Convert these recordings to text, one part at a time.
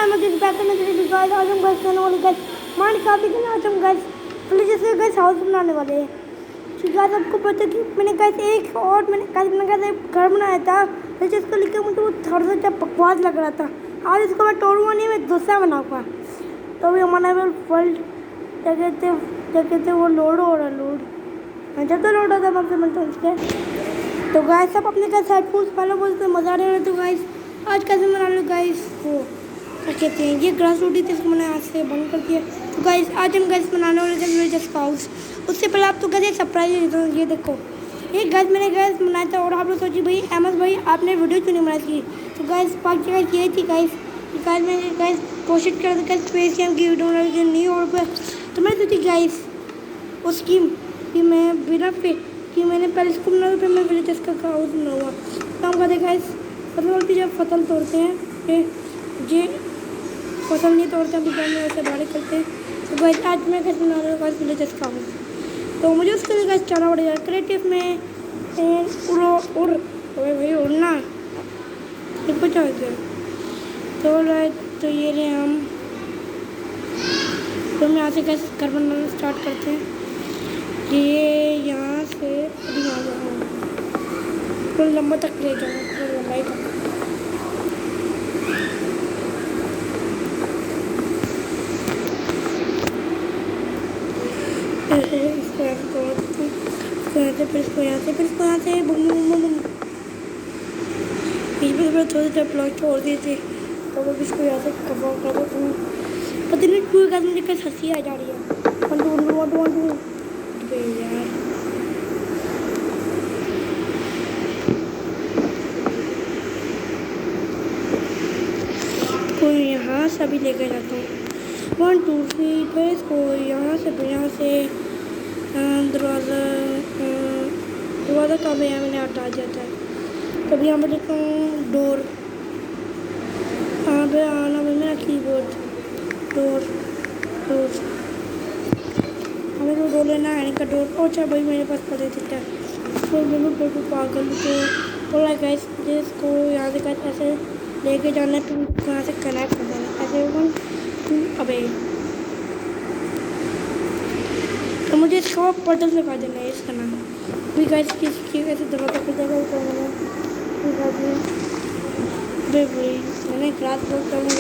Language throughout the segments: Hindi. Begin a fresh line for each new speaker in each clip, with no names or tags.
मैं किस बैक में तेरे गाइस आज हम गाइस करने वाले गाइस माइनक्राफ्ट के आज हम गाइस पहले जैसे गाइस हाउस बनाने वाले हैं। ठीक है, आपको पता है कि मैंने गाइस एक और मैंने गाइस एक घर बनाया था, लेकिन इसको लेकर मुझे वो थोड़ा सा बकवास लग रहा था। आज इसको मैं तोड़ूंगा नहीं, मैं दूसरा बनाऊंगा। तो अभी हमारा वर्ल्ड क्या कहते वो लोड हो रहा है। लोड जब तो लोड होता है आपसे मिलता हूँ उसके। तो गाइस सब अपने गाइस हेडफोन्स पहले बोलते मज़ा नहीं रहा। तो गाइस आज कैसे बना लो गाइस वो क्या कहते हैं, ये ग्रास रोटी थी, इसको मैंने आज से बंद कर दिया। तो गाइस आज हम गाइस बनाने वाले थे विलेजर्स हाउस। उससे पहले आप तो गाइस सरप्राइज देता हूँ। ये देखो ये गाइस मैंने गाइस बनाया था और आप लोग सोचिए भाई अहमद भाई आपने वीडियो क्यों नहीं बनाई थी। तो गाइस बाकी गाइस ये थी गाइस मैंने गाइस कोशिश कर रहा था स्पेस गेम की वीडियो बनाने नहीं और तो मैं सोची गाइस उसकी कि मैं बिना पे कि मैंने पहले इसको बनाया फिर मैं विलेजर्स का हाउस बनाऊँगा। काम करते गाइस फसल बोलती जब फसल तोड़ते हैं ये फसल नहीं तोड़ते अभी टाइम में वैसे बारिश करते हैं। तो गाइस आज मैं कैसे बना रहा हूँ गाइस विलेजर्स का हाउस। तो मुझे उसके लिए गाइस चढ़ना पड़ेगा क्रिएटिव में उड़ भाई उड़ना ये कुछ होता है। तो ये रहे हम तो हम यहाँ से कैसे घर बनाना स्टार्ट करते हैं। ये यहाँ से अभी आ जाऊँगा थोड़ा लंबा तक ले जाऊँगा थोड़ा लंबाई तक। इसको यहाँ से बुम थोड़ी देर ब्लॉक छोड़ दिए थे। तो अब इसको यहाँ से कवर कर दो। पता नहीं क्यों का मुझे कैसे हंसी आ जा रही है। वन यार कोई यहाँ से अभी लेकर जाता हूँ 1 2 3। फिर इसको यहाँ से दरवाज़ा का भी मैंने हटा दिया था। तभी यहाँ पर लिखा हूँ डोर। यहाँ पे आना भी मेरा कीबोर्ड डोर हमें तो डोर लेना है इनका डोर। अच्छा भाई मेरे पास पता दिखता है तो बिल्कुल पागल तो बोला गाइस मुझे इसको यहाँ से गाइस ऐसे लेके जाना है फिर यहाँ से कनेक्ट कर देना ऐसे अबे तो मुझे इसको पर्टल से कर देना है इसका नाम भी गाइस किसकी कैसे दरवाजा कर देगा मैंने क्लास वर्क करने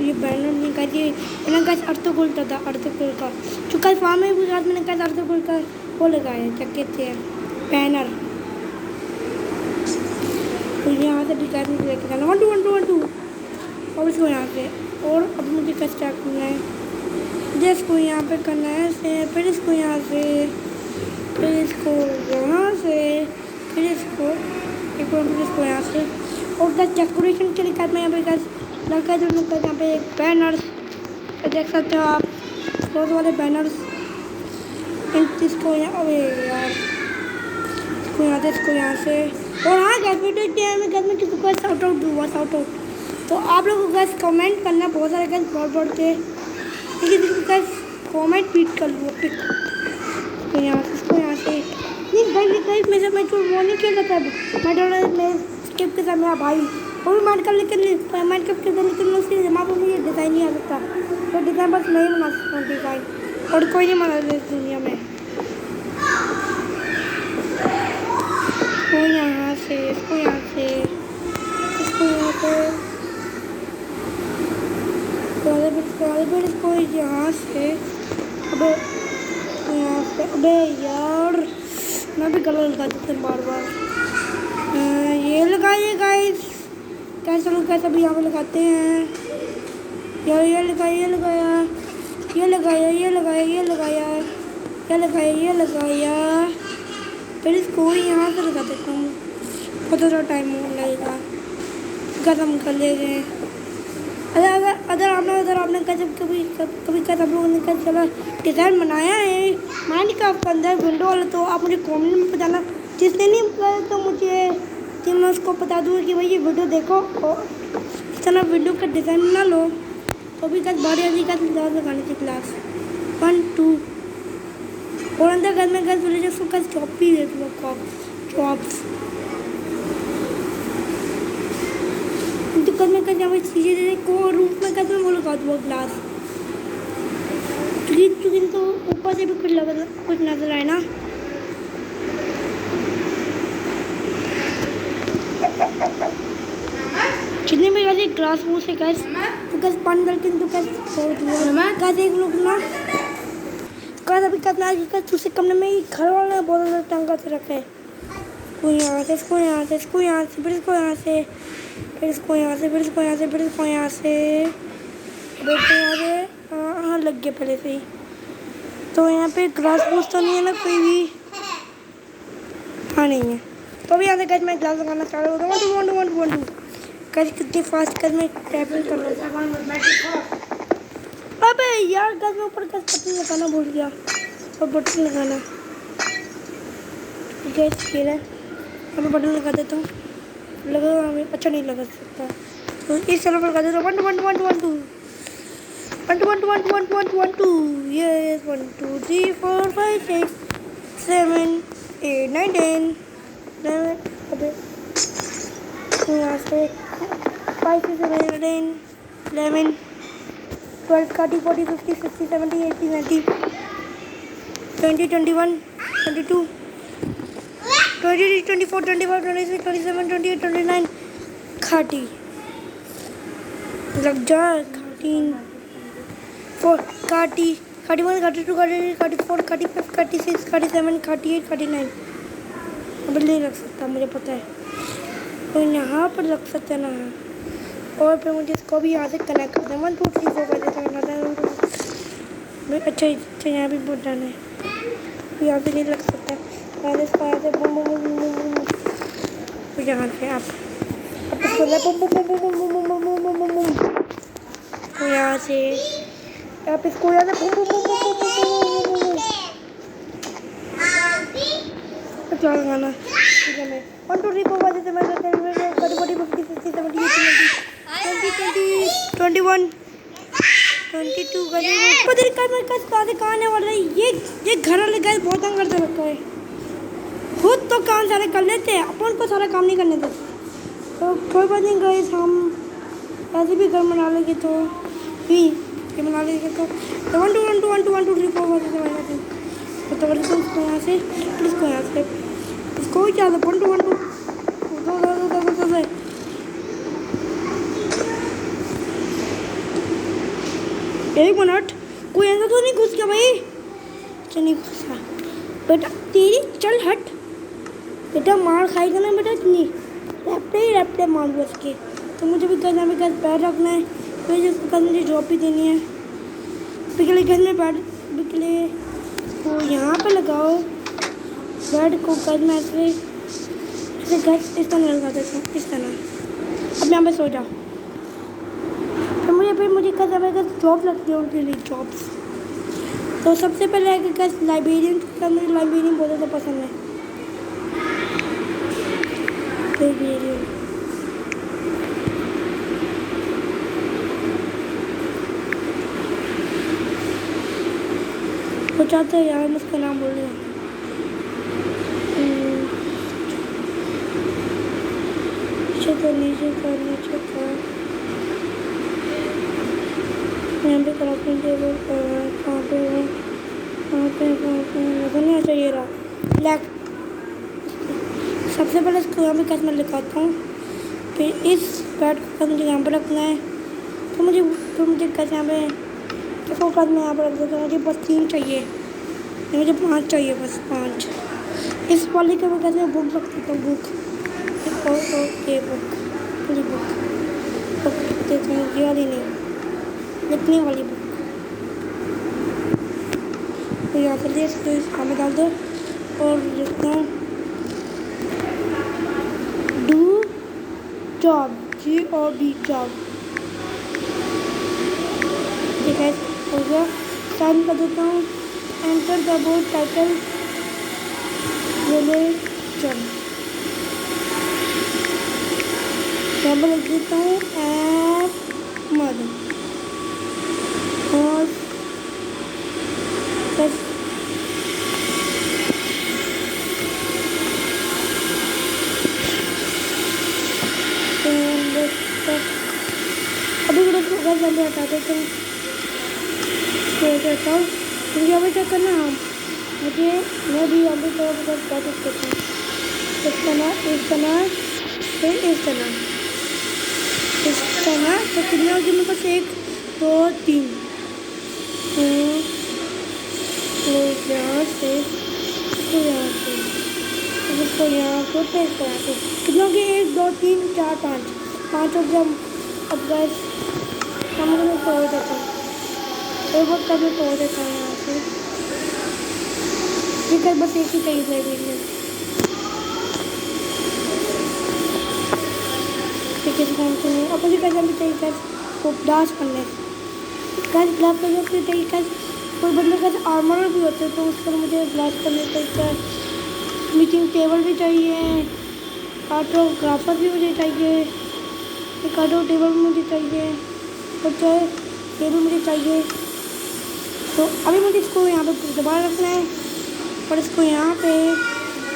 ये बैनर नहीं कर ये मैंने गाइस अर्धगोल था अर्धगोल का जो कल फार्म में भी मैंने गाइस अर्धगोल का वो लगाया क्या कहते हैं बैनर। तो यहाँ से डिजाइन में लेके जाना 1 2 और इसको यहाँ से और अब मुझे क्या स्टार्ट करना है मुझे इसको यहाँ पे करना है ऐसे फिर इसको यहाँ से फिर इसको यहाँ से फिर इसको यहाँ से और दस डेकोरेशन के लिए मैं यहाँ पे दस लगा जो यहाँ पे एक बैनर्स देख सकते हो आप बहुत वाले बैनर्स इसको यहाँ यार इसको यहाँ से और हाँ गैस वीडियो क्या है मैं गैस में किसी को शाउट आउट दूँगा शाउट आउट। तो आप लोगों को गैस कमेंट करना बहुत सारे गैस बढ़ के लेकिन गैस कमेंट पीट कर लो पिक तो यहाँ से इसको यहाँ से नहीं भाई मेरे मैं जो वो नहीं खेला था मैं स्किप के साथ मेरा भाई वो भी माइंड कप के लेकिन उसके दिमाग में ये डिज़ाइन नहीं आ सकता तो डिज़ाइन बस नहीं बना सकता डिज़ाइन और कोई नहीं बना इस दुनिया में। तो यहाँ से इसको यहाँ से फिर इसको यहाँ से अबे यार मैं भी गलत लगा देते हैं बार ये लगाइए गाइस कैसे लोग कैसे अभी यहाँ पे लगाते हैं यार ये लगाया फिर इसको यहाँ से लगा देता हूँ बहुत ज़्यादा टाइम लगेगा गर्म कर ले गए। अगर आपने कभी सब लोगों ने चला डिज़ाइन बनाया है माइनक्राफ्ट के अंदर विंडो वाला तो आप मुझे कमेंट में बताना। जिसने नहीं बताया तो मुझे मैं उसको बता दूँगा कि भाई ये वीडियो देखो और इस तरह वीडियो का डिज़ाइन बना लो। तो भी कल बारी आदि का लगाने की क्लास 1 2 और अंदर घर में गैस विलेजर्स को कल जॉब भी दे दूँगा जॉब्स तो घर में कर यहाँ पे चीज़ें दे को रूफ में कर वो लगा दूँ ग्लास क्योंकि तो ऊपर से भी कुछ नजर आए ना। जितने भी वाले ग्लास वो से गैस तो गैस पानी डाल के तो गैस गैस एक लोग ना गैस अभी करना है दूसरे कमरे में ही घर वाले बहुत ज़्यादा तंग कर रखे हैं। इसको यहाँ से इसको यहाँ से इसको यहाँ से फिर इसको यहाँ से फिर इसको यहाँ से फिर इसको यहाँ से फिर इसको यहाँ से हाँ लग गया पहले से ही। तो यहाँ पे ग्लास बूस तो नहीं है ना कोई भी, हाँ नहीं है। तो अभी यहाँ से गैस मैं ग्लास लगाना चालू होगा 1 2 गैस कितनी फास्ट गैस में टैपिंग कर रहा हूँ। अबे यार गैस में ऊपर गैस बटन लगाना भूल गया और बटन लगाना गैस खेल है। अभी बटन लगा देता हूँ, लगा हमें अच्छा नहीं लगा सकता तो इस तरफ लगा देता हूँ 1 2 1 2 1 2 1 2 1 2 1 2 1 2 1 2 1 2 yes 1 2 3 4 5 6 7 8 9 10 11 अबे यहाँ से 5 6 7 8 10 11 12 30 40 50 60 70 80 90 20 21 22 23 24 25 26 27 28 29 30 लग जा 13 4 30 31 32 33 34 35 36 37 38 39 अब नहीं लग सकता मुझे पता है तो यहाँ पर लग सकता है ना। और फिर मुझे इसको भी यहाँ से कनेक्ट करना है 1 2 3 4 5 6 अच्छा यहाँ भी बटन है यहाँ पे नहीं लग सकता यहाँ से boom boom boom boom boom boom यहाँ से आप इसको boom boom boom boom boom boom boom boom boom boom तो यहाँ से आप इसको यहाँ से boom boom boom boom boom boom boom अच्छा गाना ठीक है मैं 1 2 3 4 5 6 7 8 9 10 11 12 13 14 15 16 17 18 19 20 21 22 पता नहीं कहाँ आने वाला है ये घर वाले गैस बहुत तंग करते रखा है। खुद तो काम सारे कर लेते हैं अपन को सारा काम नहीं करने देते तो कोई बात नहीं गैस हम ऐसे भी घर बना लेंगे तो ही ये बना लेंगे तो 1 2 1 2 1 2 1 2 3 4 5 6 7 8 तो इसको यहाँ से इसको यहाँ से इसको ही क्या 1 2 1 2 एक मिनट कोई ऐसा तो नहीं घुस गया भाई अच्छा नहीं घुसा बेटा तेरी चल हट बेटा मार खाएगा ना बेटा इतनी रैपटे मार बस के तो मुझे भी घर में गैस पैर रखना है मुझे कल मुझे जॉब भी देनी है पिछले घर में बैठ पिछले तो यहाँ पे लगाओ बेड को घर में ऐसे गैस इस तरह लगा देता हूँ इस तरह अब यहाँ पे सो जाओ फिर मुझे कल जॉब लगती है उनके लिए जॉब्स तो सबसे पहले है कि लाइब्रेरियन का मुझे लाइब्रेरियन बहुत ज़्यादा पसंद है लाइब्रेरियन वो चाहता है यार मैं उसका नाम बोल रही हूँ नीचे का यहाँ पे क्राफ्टिंग टेबल कहाँ पे नजर नहीं आता ये रहा ब्लैक। सबसे पहले इसको यहाँ पे कैसे मैं लिखाता हूँ फिर इस बैट को मुझे यहाँ पे रखना है तो मुझे कैसे यहाँ पे इसको कद मैं यहाँ पर रख देता हूँ मुझे बस 3 चाहिए मुझे 5 चाहिए बस 5 इस वाले के मैं कैसे बुक रख देता हूँ बुक ये बुक देखते हैं ये वाली नहीं लिखने वाली बुक तो यहाँ पर इसको इसमें डाल दो और लिखता हूँ डू जॉब JOB जॉब ठीक है हो गया साइन कर देता हूँ enter the board title relation यहाँ पर लिख देता हूँ अहमद और अभी भी तो घर जल्दी हटा देते हैं। करता हूँ मुझे अभी चेक करना है मुझे। मैं भी अभी तो प्रैक्टिस करता हूँ। इस तरह फिर इस तरह तो कितने हो गए मेरे पास? 1 2 3 यहाँ से इसको यहाँ से इसको यहाँ को टेस्ट करा के कितने हो गए? 1 2 3 4 5 हो गया। अब गैस हम लोग तो हो जाता है एक वक्त कभी तो हो जाता है यहाँ से। ठीक है बस एक ही चाहिए लाइब्रेरी में। ठीक है अब मुझे कैसे भी चाहिए कैसे तो ब्लास्ट करने कैसे ब्लास्ट करने के चाहिए कैसे कोई बंदे का आर्मर भी होते हैं तो उस पर मुझे ब्लास्ट करने चाहिए। मीटिंग टेबल भी चाहिए, ऑटोग्राफर भी मुझे चाहिए, एक ऑटो टेबल भी मुझे चाहिए और चाहे टेबल मुझे चाहिए। तो अभी मुझे इसको यहाँ पे दोबारा रखना है और इसको यहाँ पे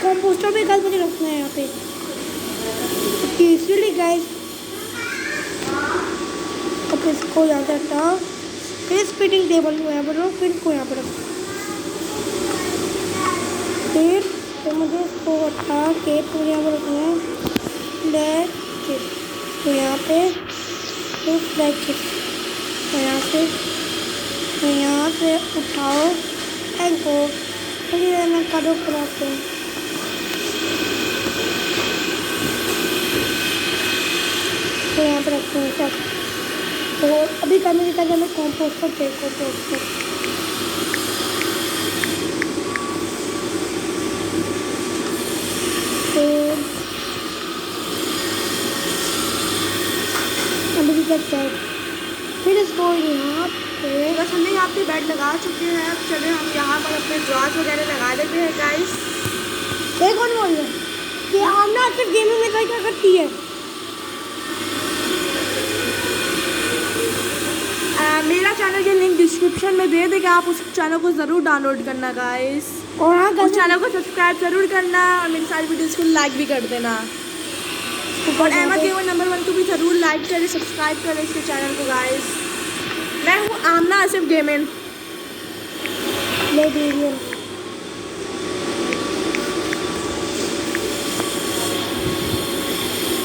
कंपोस्टर भी गैस मुझे रखना है यहाँ पे। इसीलिए गैस अब इसको यहाँ से हटाओ फिर स्पीडिंग टेबल को यहाँ पर रखो फिर इसको यहाँ पर रखो फिर मुझे इसको हटा के पूरे यहाँ पर रखना है। लेट तो यहाँ पे फिर फ्लैग तो यहाँ से उठाओ एंको फिर मैं करो कराते हैं। तो यहाँ पर रखते हैं सब। तो अभी करने का मैं कंपोस्टर पे कंपोस्टर तो अभी करते हैं फिर इसको यहाँ पे
बस हमने यहाँ पे बेड लगा चुके हैं। अब चले हम यहाँ पर अपने ड्रॉज वगैरह लगा देते हैं गाइस।
ये कौन बोल रहा है कि आमना सिर्फ गेमिंग में क्या करती है?
मेरा चैनल के लिंक डिस्क्रिप्शन में दे देगा, आप उस चैनल को ज़रूर डाउनलोड करना गाइस
और हाँ
उस चैनल को सब्सक्राइब ज़रूर करना और मेरी सारी वीडियोस को लाइक भी कर देना। और अहमद केवल नंबर 1 को भी ज़रूर लाइक करें, सब्सक्राइब करें इसके चैनल को गाइस। मैं हूँ आमना आसिफ गेमिंग
लाइब्रेरियन।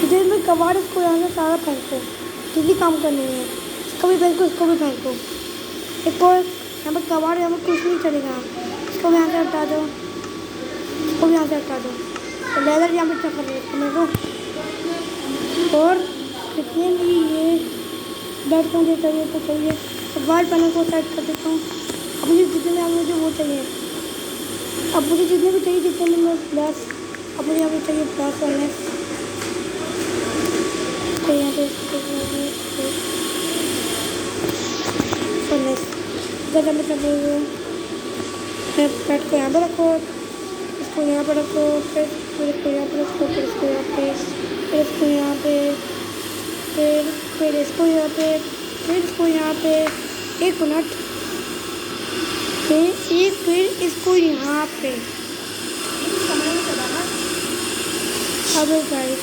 मुझे मैं कबाड़ इसको यहाँ से सारा फेंको किसी काम करने में इसको भी फेंको इसको भी फेंको एक और यहाँ पर कबाड़ यहाँ पर कुछ नहीं चलेगा। इसको भी यहाँ से हटा दो इसको भी यहाँ से हटा दो तो लेदर यहाँ पर चक्कर रहे मेरे को। और कितने भी ये बेड को मुझे चाहिए तो चाहिए तो वाल पैनल को सेट कर देता हूँ। अब मुझे जितने में मुझे वो चाहिए अब मुझे जितने भी चाहिए जितने में मैं प्लस अब मुझे यहाँ पर चाहिए प्लस वायरनेस तो यहाँ पे फर्नेस ज़्यादा मतलब बेड को यहाँ पर रखो इसको यहाँ पर रखो फिर इसको यहाँ पर रखो फिर इसको यहाँ पे फिर इसको यहाँ पे फिर इसको यहाँ पे फिर इसको यहाँ पे 1 मिनट फिर इसको यहाँ पे। अब गाइस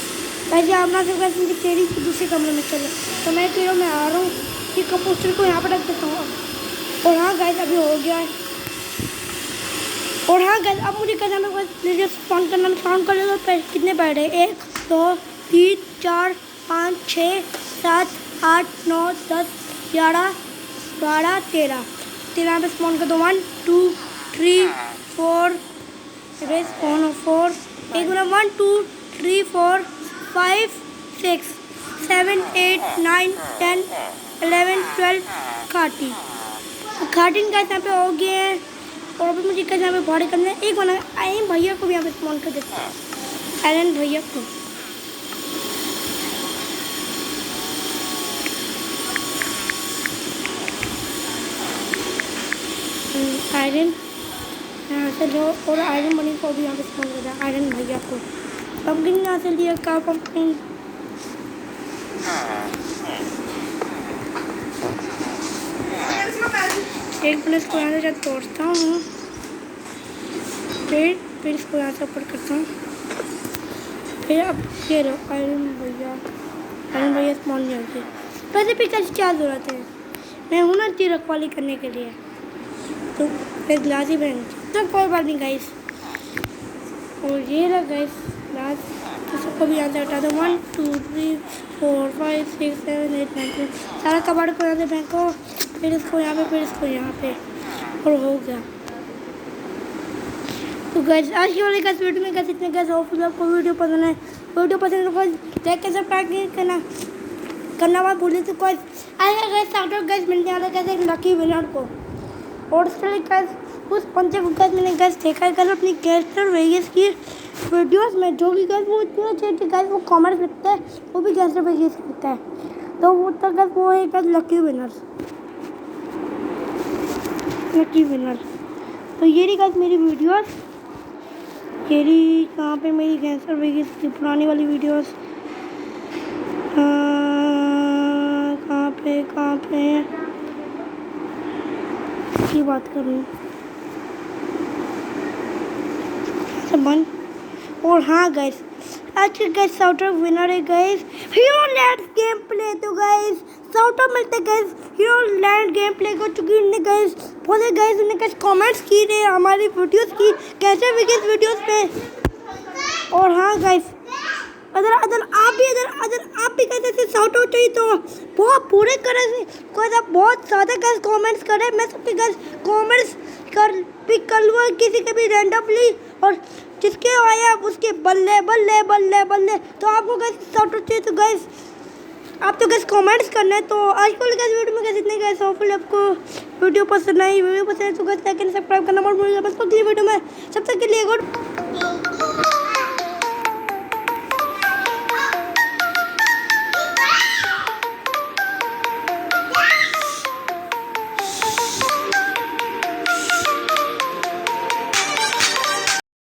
वैसे आप ना सब कैसे मुझे तेरी दूसरे कमरे में चलो तो मैं कह रहा हूँ मैं आ रहा हूँ कि कंपोस्टर को यहाँ पर रख देता हूँ। और हाँ गाइस अभी हो गया है। और हाँ गाइस अब मुझे कैसे मुझे स्पॉन करना में काउंट कर लेगा तो कितने बैड है 1 2 3 4 5 6 7 8 9 10 11 12 13 पे स्पॉन कर दो 1 2 3 4 स्पॉन 4 एक बार 1 2 3 4 5 6 7 8 9 10 11 12 13 का यहाँ पे हो गए हैं। और अभी मुझे कैसे यहाँ पे बॉडी करना है एक बना आयन भैया को भी यहाँ पे स्पॉन कर देता हूँ आयरन भैया को। आयरन यहाँ से लो और आयरन बनी को भी यहाँ पे स्पॉन कर दिया आयरन भैया को। पंपकिन यहाँ से लिया का पंपकिन एक मिनट इसको यहाँ से तोड़ता हूँ फिर इसको यहाँ से ऊपर करता हूँ फिर अब ये लो आयरन भैया स्पॉन नहीं होगी वैसे भी कैसे क्या ज़रूरत है, मैं हूँ ना तेरी रखवाली करने के लिए, तो फिर ग्लास ही पहन तो कोई बात नहीं गाइस। और ये रहा गाइस ग्लास, तो सबको भी यहाँ से हटा दो। 1 2 3 4 5 6 7 8 9 10 सारा कबाड़ को यहाँ से फेंको, फिर इसको यहाँ पे, फिर इसको यहाँ पे, और हो गया। तो गाइस आज की वाली गाइस वीडियो में गाइस इतने गाइस, होपफुली आपको वीडियो पसंद है। वीडियो पसंद है तो गाइस लाइक कैसे करना मत भूलिए। तो गाइस आएगा गाइस साउट गाइस मिलने वाला गाइस एक लकी विनर को, और इसलिए गाइस उस पंचे को गाइस मैंने गाइस देखा है गाइस अपनी गैंगस्टर वेगस की वीडियोस में, जो कि गाइस वो इतना अच्छे गाइस वो कमेंट्स लिखता है, वो भी गैंगस्टर वेगस लिखता है, तो वो तक गाइस वो है गाइस लकी विनर। तो ये रही गाइस मेरी वीडियोस, ये रही कहाँ पे मेरी गैंगस्टर वेगस की पुरानी वाली वीडियोस, कहाँ पे की बात करूँ बंद। और हाँ गाइस आज के गाइस साउटर विनर है guys hero land game play. तो गाइस साउटर मिलते guys hero land game play को, चुकी उन्होंने गाइस बोले गाइस उन्होंने गाइस कमेंट्स की रहे हमारी वीडियोस की कैसे विकेट वीडियोस पे। और हाँ गाइस अगर आप भी कहते थे साउट आउट चाहिए तो बहुत पूरे तरह से कोई बहुत ज़्यादा गाइस कमेंट्स करें, मैं सबके गाइस कमेंट्स पिक कर लूँगा किसी के भी रैंडमली, और जिसके आया उसके बल्ले बल्ले बल्ले बल्ले। तो आपको गाइस साउट आउट चाहिए तो गाइस आप तो गाइस कमेंट्स करना है। तो आज कल गाइस वीडियो में गाइस इतने गाइस, होपफुली आपको वीडियो पसंद आई। वीडियो पसंद है तो गाइस लाइक एंड सब्सक्राइब करना मत भूलिएगा। बस अगली वीडियो में, जब तक के लिए गुड।